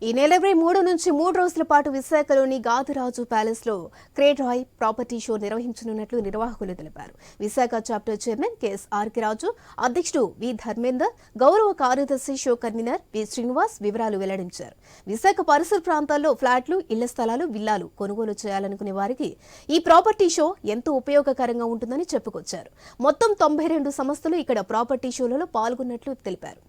ఈ నెల 23 నుంచి 3 రోజుల పాటు విశాఖలోని గాదిరాజు ప్యాలెస్ లో క్రేడ్రాయ్ ప్రాపర్టీ షో నిర్వహించనున్నట్లు నిర్వాహకులు తెలిపారు. విశాఖ చాప్టర్ చైర్మన్ కెఎస్ఆర్కే రాజు, అధ్యక్షుడు వి ధర్మేందర్, గౌరవ కార్యదర్శి షో కన్వీనర్ వి శ్రీనివాస్ వివరాలు వెల్లడించారు. విశాఖ పరిసర ప్రాంతాల్లో ఫ్లాట్లు, ఇళ్ల స్థలాలు, విల్లాలు కొనుగోలు చేయాలనుకునే వారికి ఈ ప్రాపర్టీ షో ఎంతో ఉపయోగకరంగా ఉంటుందని చెప్పుకొచ్చారు. మొత్తం 92 సంస్థలు ఇక్కడ ప్రాపర్టీ షోలలో పాల్గొన్నట్లు తెలిపారు.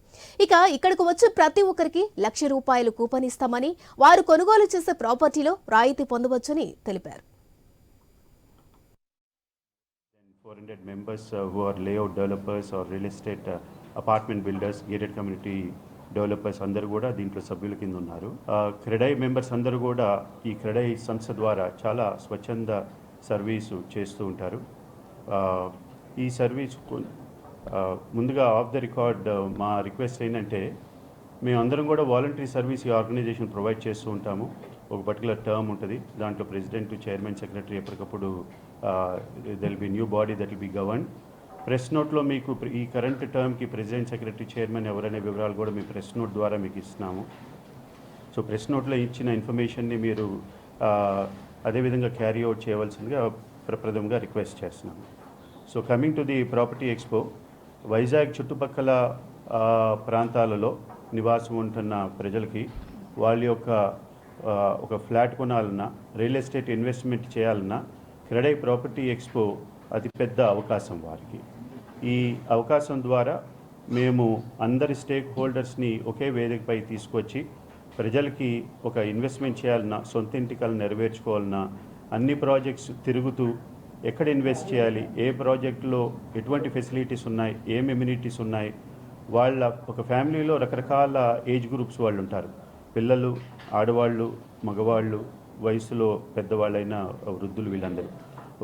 ఇక్కడకు వచ్చే ప్రతి ఒక్కరికి ₹1,00,000 కూపన్ ఇస్తామని, వారు కొనుగోలు చేసే ప్రాపర్టీలో రాయితీ పొందవచ్చని తెలిపారు. 400 members who are layout developers or real estate apartment builders, gated community developers అందరూ కూడా దీంట్లో సభ్యుల కింద ఉన్నారు. క్రెడై మెంబర్స్ అందరూ కూడా ఈ క్రెడై సంస్థ ద్వారా చాలా స్వచ్ఛంద సర్వీసు చేస్తూ ఉంటారు. ఈ సర్వీస్ ముందుగా ఆఫ్ ద రికార్డ్ మా రిక్వెస్ట్ ఏంటంటే, మేమందరం కూడా వాలంటరీ సర్వీస్ ఈ ఆర్గనైజేషన్ ప్రొవైడ్ చేస్తూ ఉంటాము. ఒక పర్టికులర్ టర్మ్ ఉంటుంది, దాంట్లో ప్రెసిడెంట్, చైర్మన్, సెక్రటరీ ఎప్పటికప్పుడు there will be new body that will be govern. Press నోట్లో మీకు ఈ కరెంట్ టర్మ్కి ప్రెసిడెంట్, సెక్రటరీ, చైర్మన్ ఎవరనే వివరాలు కూడా మీ ప్రెస్ నోట్ ద్వారా మీకు ఇస్తున్నాము. సో ప్రెస్ నోట్లో ఇచ్చిన ఇన్ఫర్మేషన్ని మీరు అదేవిధంగా క్యారీ అవుట్ చేయవలసిందిగా ప్రప్రథమంగా రిక్వెస్ట్ చేస్తున్నాము. So coming to the property expo, Vizag చుట్టుపక్కల ప్రాంతాలలో నివాసం ఉంటున్న ప్రజలకి వాళ్ళ యొక్క ఒక ఫ్లాట్ కొనాలన్నా, రియల్ ఎస్టేట్ ఇన్వెస్ట్మెంట్ చేయాలన్నా క్రెడై ప్రాపర్టీ ఎక్స్పో అతిపెద్ద అవకాశం వారికి. ఈ అవకాశం ద్వారా మేము అందరి స్టేక్ హోల్డర్స్ని ఒకే వేదికపై తీసుకొచ్చి ప్రజలకి ఒక ఇన్వెస్ట్మెంట్ చేయాలన్నా, సొంత ఇంటికలు నెరవేర్చుకోవాలన్నా, అన్ని ప్రాజెక్ట్స్ తిరుగుతూ ఎక్కడ ఇన్వెస్ట్ చేయాలి, ఏ ప్రాజెక్టులో ఎటువంటి ఫెసిలిటీస్ ఉన్నాయి, ఏం ఎమ్యూనిటీస్ ఉన్నాయి, వాళ్ళ ఒక ఫ్యామిలీలో రకరకాల ఏజ్ గ్రూప్స్ వాళ్ళు ఉంటారు. పిల్లలు, ఆడవాళ్ళు, మగవాళ్ళు, వయసులో పెద్దవాళ్ళైన వృద్ధులు, వీళ్ళందరూ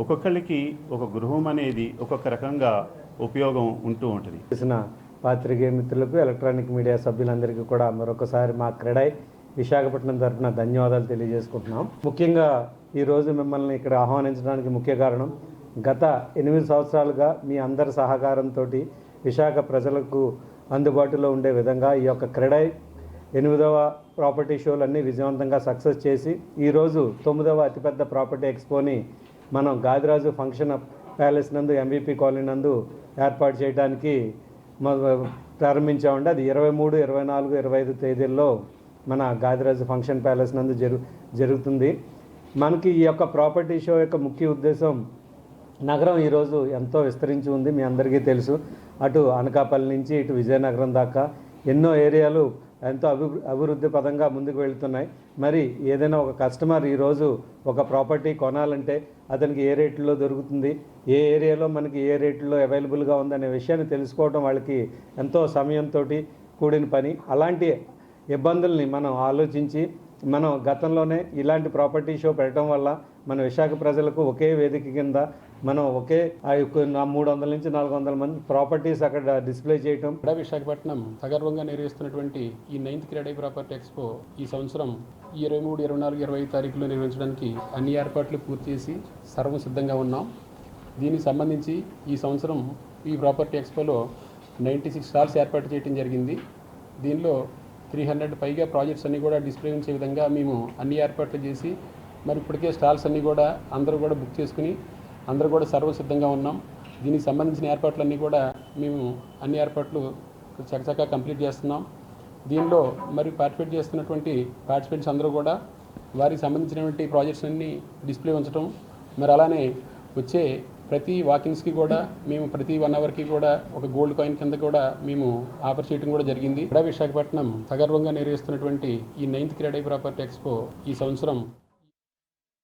ఒక్కొక్కరికి ఒక గృహం అనేది ఒక్కొక్క రకంగా ఉపయోగం ఉంటూ ఉంటుంది. చేసిన పాత్రికేయ మిత్రులకు, ఎలక్ట్రానిక్ మీడియా సభ్యులందరికీ కూడా మరొకసారి మా క్రెడై విశాఖపట్నం తరఫున ధన్యవాదాలు తెలియజేసుకుంటున్నాం. ముఖ్యంగా ఈరోజు మిమ్మల్ని ఇక్కడ ఆహ్వానించడానికి ముఖ్య కారణం, గత 8 సంవత్సరాలుగా మీ అందరి సహకారంతో విశాఖ ప్రజలకు అందుబాటులో ఉండే విధంగా ఈ యొక్క క్రెడై 8వ ప్రాపర్టీ షోలన్నీ విజయవంతంగా సక్సెస్ చేసి ఈరోజు 9వ అతిపెద్ద ప్రాపర్టీ ఎక్స్పోని మనం గాదిరాజు ఫంక్షన్ ప్యాలెస్ నందు, ఎంవిపి కాలనీ నందు ఏర్పాటు చేయడానికి ప్రారంభించామండి. అది 23, 24, 25 తేదీల్లో మన గాదిరాజు ఫంక్షన్ ప్యాలెస్ నందు జరుగుతుంది. మనకి ఈ యొక్క ప్రాపర్టీ షో యొక్క ముఖ్య ఉద్దేశం, నగరం ఈరోజు ఎంతో విస్తరించి ఉంది, మీ అందరికీ తెలుసు. అటు అనకాపల్లి నుంచి ఇటు విజయనగరం దాకా ఎన్నో ఏరియాలు ఎంతో అభివృద్ధి పదంగా ముందుకు వెళుతున్నాయి. మరి ఏదైనా ఒక కస్టమర్ ఈరోజు ఒక ప్రాపర్టీ కొనాలంటే అతనికి ఏ రేట్లో దొరుకుతుంది, ఏ ఏరియాలో మనకి ఏ రేట్లో అవైలబుల్గా ఉందనే విషయాన్ని తెలుసుకోవడం వాళ్ళకి ఎంతో సమయంతో కూడిన పని. అలాంటి ఇబ్బందుల్ని మనం ఆలోచించి మనం గతంలోనే ఇలాంటి ప్రాపర్టీ షో పెట్టడం వల్ల మన విశాఖ ప్రజలకు ఒకే వేదిక కింద మనం ఒకే 300 నుంచి 400 మంది ప్రాపర్టీస్ అక్కడ డిస్ప్లే చేయటం. విశాఖపట్నం సగర్వంగా నిర్వహిస్తున్నటువంటి ఈ 9th క్రెడై ప్రాపర్టీ ఎక్స్పో ఈ సంవత్సరం 23, 24, 25 తారీఖులో నిర్వహించడానికి అన్ని ఏర్పాట్లు పూర్తి చేసి సర్వం సిద్ధంగా ఉన్నాం. దీనికి సంబంధించి ఈ సంవత్సరం ఈ ప్రాపర్టీ ఎక్స్పోలో 96 స్టాల్స్ ఏర్పాటు చేయడం జరిగింది. దీనిలో 300 పైగా ప్రాజెక్ట్స్ అన్నీ కూడా డిస్ప్లే ఉంచే విధంగా మేము అన్ని ఏర్పాట్లు చేసి, మరి ఇప్పటికే స్టాల్స్ అన్నీ కూడా అందరూ కూడా బుక్ చేసుకుని అందరూ కూడా సర్వసిద్ధంగా ఉన్నాం. దీనికి సంబంధించిన ఏర్పాట్లన్నీ కూడా మేము అన్ని ఏర్పాట్లు చకచకా కంప్లీట్ చేస్తున్నాం. దీనిలో మరి పార్టిసిపేట్ చేస్తున్నటువంటి పార్టిసిపెంట్స్ అందరూ కూడా వారికి సంబంధించినటువంటి ప్రాజెక్ట్స్ అన్నీ డిస్ప్లే ఉంచడం, మరి అలానే వచ్చే ప్రతి వాకింగ్స్కి కూడా మేము ప్రతి 1 అవర్కి కూడా ఒక గోల్డ్ కాయిన్ కింద కూడా మేము ఆఫర్ చేయడం కూడా జరిగింది. విశాఖపట్నం సగర్వంగా నిర్వహిస్తున్నటువంటి ఈ 9th క్రెడై ప్రాపర్టీ ఎక్స్పో ఈ సంవత్సరం